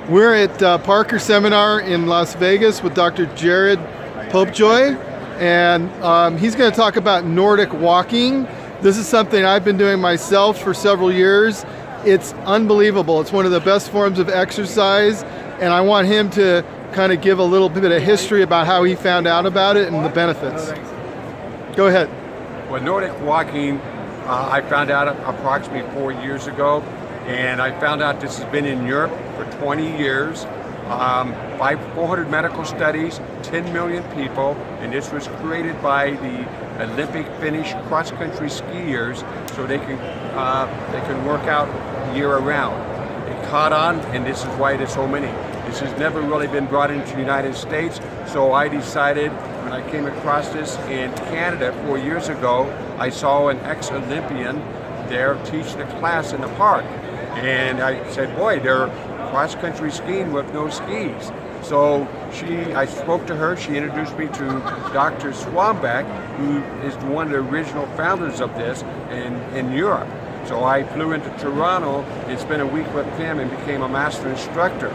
We're at Parker Seminar in Las Vegas with Dr. Jared Popejoy, and he's going to talk about Nordic walking. This is something I've been doing myself for several years. It's unbelievable. It's one of the best forms of exercise, and I want him to kind of give a little bit of history about how he found out about it and the benefits. Go ahead. Well, Nordic walking, I found out approximately 4 years ago, and I found out this has been in Europe for 20 years. 400 medical studies, 10 million people, and this was created by the Olympic Finnish cross-country skiers so they can work out year-round. It caught on, and this is why there's so many. This has never really been brought into the United States, so I decided when I came across this in Canada 4 years ago, I saw an ex-Olympian there teaching a class in the park. And I said, boy, they're cross-country skiing with no skis. So I spoke to her, she introduced me to Dr. Swanbeck, who is one of the original founders of this in Europe. So I flew into Toronto and spent a week with him and became a master instructor.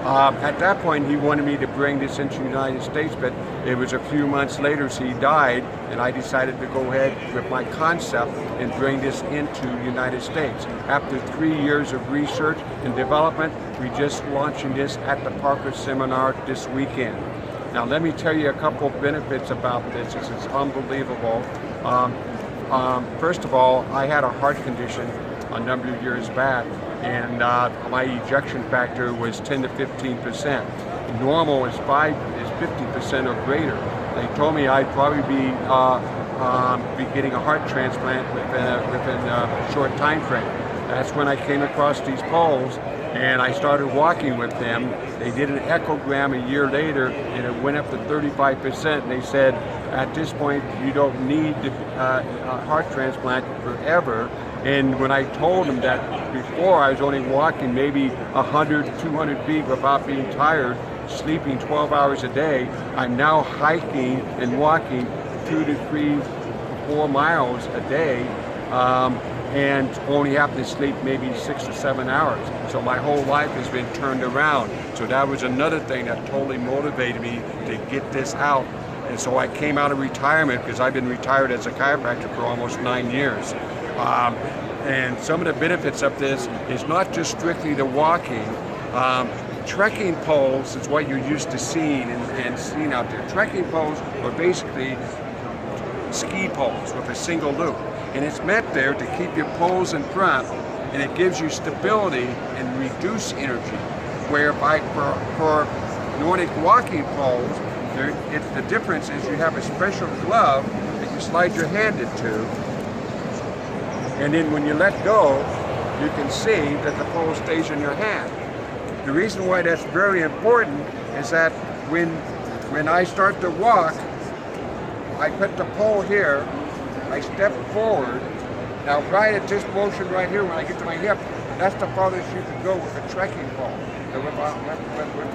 At that point, he wanted me to bring this into the United States, but it was a few months later he died, and I decided to go ahead with my concept and bring this into the United States. After 3 years of research and development, we're just launching this at the Parker Seminar this weekend. Now, let me tell you a couple of benefits about this. This is unbelievable. First of all, I had a heart condition a number of years back, and my ejection factor was 10 to 15%. Normal is 50% or greater. They told me I'd probably be getting a heart transplant within a short time frame. That's when I came across these poles, and I started walking with them. They did an echogram a year later, and it went up to 35%. And they said, at this point, you don't need a heart transplant forever. And when I told them that before I was only walking maybe 100, 200 feet without being tired, sleeping 12 hours a day, I'm now hiking and walking 2 to 3, 4 miles a day, and only have to sleep maybe 6 or 7 hours. So my whole life has been turned around. So that was another thing that totally motivated me to get this out. And so I came out of retirement, because I've been retired as a chiropractor for almost 9 years. And some of the benefits of this is not just strictly the walking. Trekking poles is what you're used to seeing and seeing out there. Trekking poles are basically ski poles with a single loop. And it's meant there to keep your poles in front, and it gives you stability and reduce energy. Whereby for Nordic walking poles, the difference is you have a special glove that you slide your hand into, and then when you let go, you can see that the pole stays in your hand. The reason why that's very important is that when I start to walk, I put the pole here, I step forward. Now right at this motion right here, when I get to my hip, that's the farthest you can go with a trekking pole. So with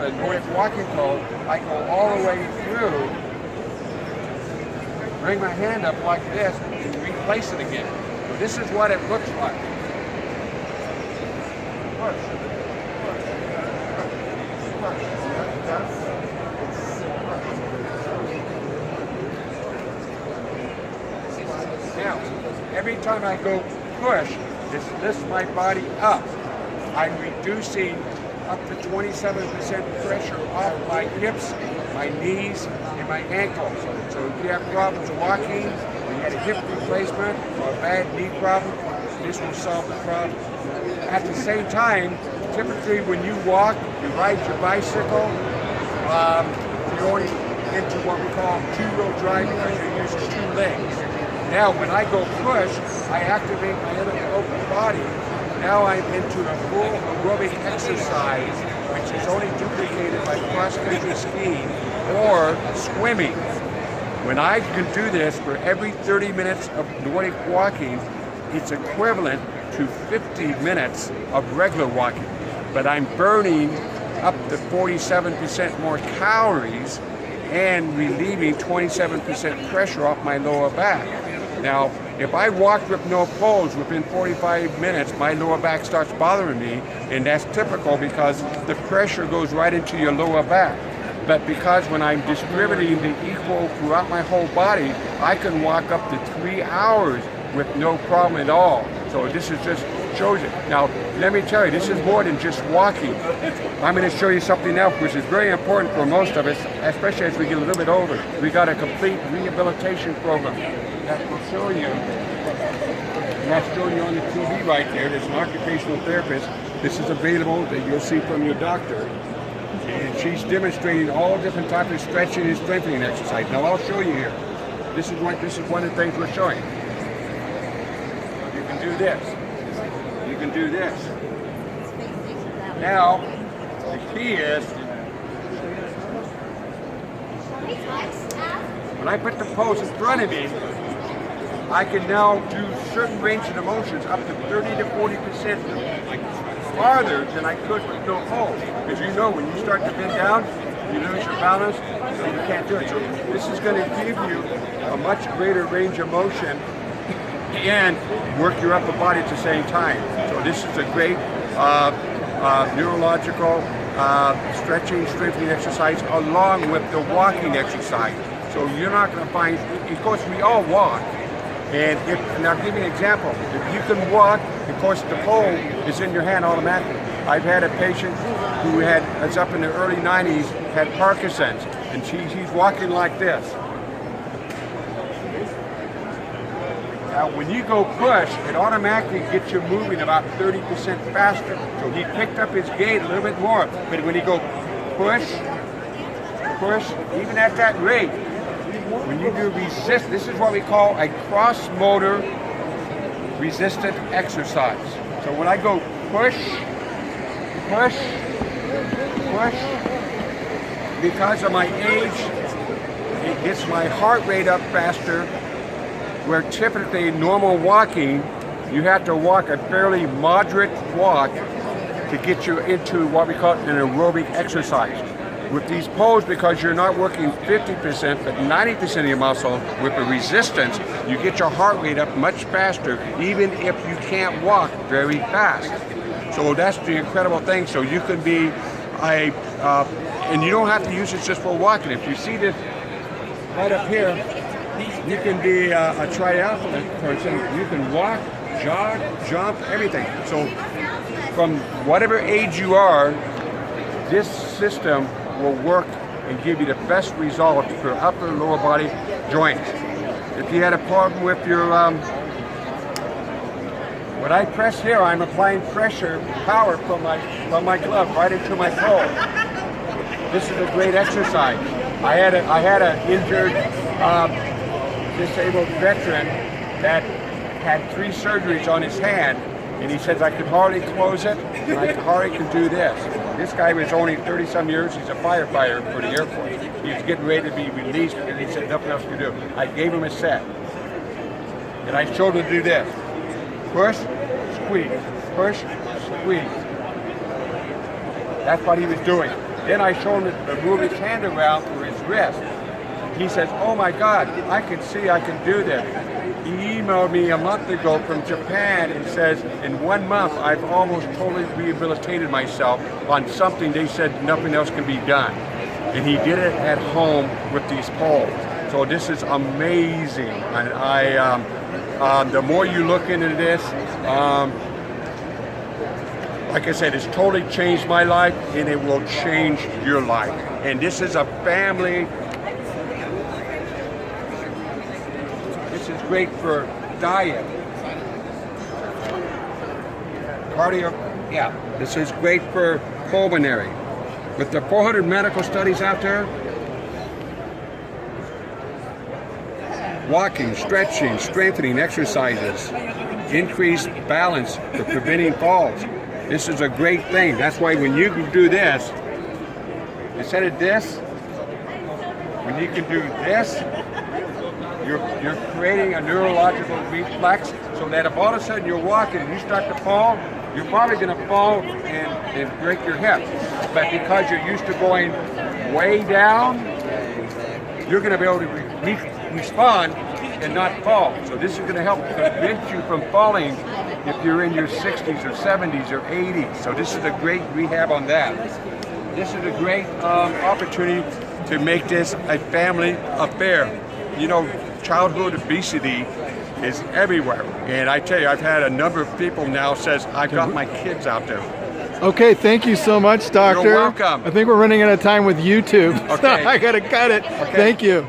a Nordic walking pole, I go all the way through, bring my hand up like this, and replace it again. So this is what it looks like. Now, every time I go push, this lifts my body up. I'm reducing up to 27% pressure off my hips, my knees, and my ankles. So if you have problems walking, or you had a hip replacement, or a bad knee problem, this will solve the problem. At the same time, typically when you walk, you ride your bicycle, you're only into what we call two-wheel drive because you're using 2 legs. Now when I go push, I activate my other open body. Now I'm into a full aerobic exercise, which is only duplicated by cross-country skiing or swimming. When I can do this for every 30 minutes of Nordic walking, it's equivalent to 50 minutes of regular walking. But I'm burning up to 47% more calories and relieving 27% pressure off my lower back. Now, If I walk with no pose, within 45 minutes, my lower back starts bothering me, and that's typical because the pressure goes right into your lower back. But because when I'm distributing the equal throughout my whole body, I can walk up to 3 hours with no problem at all. So this is just shows it. Now, let me tell you, this is more than just walking. I'm going to show you something else, which is very important for most of us, especially as we get a little bit older. We got a complete rehabilitation program that will show you. And that's showing you on the TV right there. There's an occupational therapist. This is available that you'll see from your doctor. And she's demonstrating all different types of stretching and strengthening exercise. Now I'll show you here. This is one of the things we're showing. You can do this. You can do this. Now, the key is, when I put the pose in front of me, I can now do certain range of motions up to 30 to 40% farther than I could with no pose. Because you know, when you start to bend down, you lose your balance, and you can't do it. So this is going to give you a much greater range of motion and work your upper body at the same time. So this is a great neurological stretching, strengthening exercise along with the walking exercise. So you're not going to find, of course we all walk, and now I'll give you an example. If you can walk, of course the pole is in your hand automatically. I've had a patient who was up in the early 90s, had Parkinson's, and she's walking like this. Now, when you go push, it automatically gets you moving about 30% faster. So he picked up his gait a little bit more. But when you go push, even at that rate, when you do resist, this is what we call a cross-motor resistant exercise. So when I go push, because of my age, it gets my heart rate up faster, where typically normal walking, you have to walk a fairly moderate walk to get you into what we call an aerobic exercise. With these poles, because you're not working 50%, but 90% of your muscle, with the resistance, you get your heart rate up much faster, even if you can't walk very fast. So that's the incredible thing. So you can be and you don't have to use it just for walking. If you see this right up here, you can be a triathlete person. You can walk, jog, jump, everything. So from whatever age you are, this system will work and give you the best results for upper and lower body joints. If you had a problem with your, when I press here, I'm applying pressure, power from my glove right into my pole. This is a great exercise. I had an injured, disabled veteran that had 3 surgeries on his hand, and he says I could hardly close it, and I hardly could do this. This guy was only 30-some years. He's a firefighter for the Air Force. He's getting ready to be released, and he said nothing else to do. I gave him a set, and I showed him to do this: push, squeeze, push, squeeze. That's what he was doing. Then I showed him to move his hand around for his wrist. He says, "Oh my God, I can see I can do this." He emailed me a month ago from Japan and says, in 1 month, I've almost totally rehabilitated myself on something they said nothing else can be done. And he did it at home with these poles. So this is amazing. And the more you look into this, like I said, it's totally changed my life, and it will change your life. And this is a family. This is great for diet, cardio. Yeah, this is great for pulmonary. With the 400 medical studies out there, walking, stretching, strengthening exercises, increased balance for preventing falls. This is a great thing. That's why when you can do this, instead of this, when you can do this, you're creating a neurological reflex, so that if all of a sudden you're walking and you start to fall, you're probably going to fall and break your hip. But because you're used to going way down, you're going to be able to respond and not fall. So this is going to help prevent you from falling if you're in your 60s or 70s or 80s. So this is a great rehab on that. This is a great opportunity to make this a family affair. You know, childhood obesity is everywhere. And I tell you, I've had a number of people now says, I've got my kids out there. Okay, thank you so much, Doctor. You're welcome. I think we're running out of time with YouTube. Okay. I gotta cut it. Okay. Thank you.